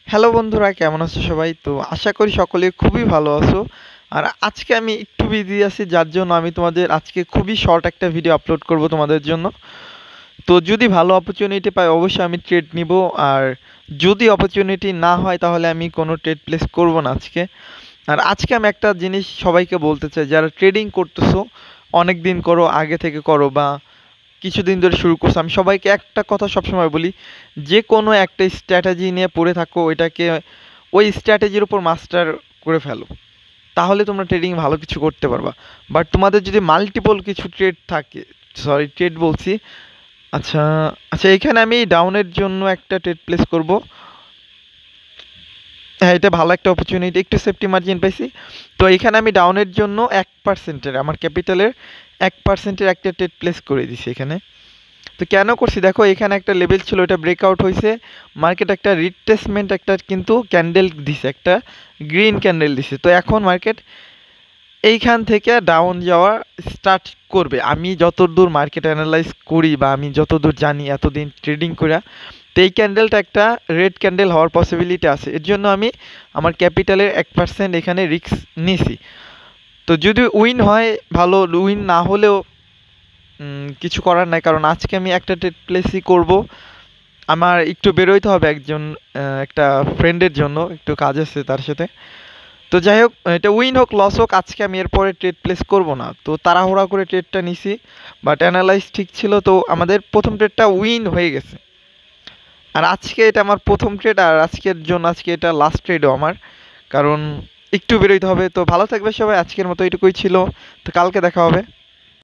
Hello বন্ধুরা, কেমন আছো সবাই? তো আশা করি সকলে খুবই ভালো আছো। আর আজকে আমি একটু বিজি আছি, যার জন্য আমি তোমাদের আজকে খুবই শর্ট একটা ভিডিও আপলোড করব তোমাদের জন্য। তো যদি ভালো অপরচুনিটি পাই অবশ্যই আমি ট্রেড নিব। আর যদি অপরচুনিটি না হয় তাহলে আমি কোনো ট্রেড প্লেস করব না আজকে। আর আজকে আমি একটা জিনিস সবাইকে বলতে চাই, যারা ট্রেডিং করতেছো অনেক দিন করো, আগে থেকে করো বা কিছুদিন ধরে শুরু করছো, আমি সবাইকে একটা কথা সবসময় বলি, যে কোনো একটা স্ট্র্যাটেজি নিয়ে পড়ে থাকো, ওইটাকে ওই স্ট্র্যাটেজির উপর মাস্টার করে ফেলো, তাহলে তোমরা ট্রেডিং ভালো কিছু করতে পারবা। বাট তোমাদের যদি মাল্টিপল কিছু ট্রেড থাকে, সরি ট্রেড বলছি, আচ্ছা আচ্ছা, এখানে আমি ডাউনের জন্য একটা ট্রেড প্লেস করব। হ্যাঁ, এটা ভালো একটা অপরচুনিটি, একটু সেফটি মার্জিন পাইছি। তো এখানে আমি ডাউনের জন্য 1%-এর, আমার ক্যাপিটালের 1%-এর একটা ট্রেড প্লেস করে দিছি এখানে। তো কেন করছি দেখো, এখানে একটা লেভেল ছিল, এটা ব্রেকআউট হয়েছে, মার্কেট একটা রিট্রেসমেন্ট একটা কিন্তু ক্যান্ডেল দিছে, একটা গ্রিন ক্যান্ডেল দিছে। তো এখন মার্কেট এইখান থেকে ডাউন যাওয়া স্টার্ট করবে, আমি যতদূর মার্কেট অ্যানালাইজ করি বা আমি যতদূর জানি এতদিন ট্রেডিং করে। তো এই ক্যান্ডেলটা একটা রেড ক্যান্ডেল হওয়ার পসিবিলিটি আছে, এর জন্য আমি আমার ক্যাপিটালের 1% এখানে রিস্ক নিছি। তো যদি উইন হয় ভালো, উইন না হলেও কিছু করার নাই, কারণ আজকে আমি একটা ট্রেড প্লেসই করব। আমার একটু বেরোইতে হবে একজন একটা ফ্রেন্ডের জন্য, একটু কাজ আছে তার সাথে। তো যাই হোক, এটা উইন হোক লস হোক, আজকে আমি এরপরে ট্রেড প্লেস করব না। তো তাড়াহুড়া করে ট্রেডটা নিছি, বাট অ্যানালাইজ ঠিক ছিল, তো আমাদের প্রথম ট্রেডটা উইন হয়ে গেছে। আর আজকে এটা আমার প্রথম ট্রেড, আর আজকের জন্য আজকে এটা লাস্ট ট্রেডও আমার, কারণ একটু বেরোইতে হবে। তো ভালো থাকবে সবাই, আজকের মতো এইটুকুই ছিল। তো কালকে দেখা হবে।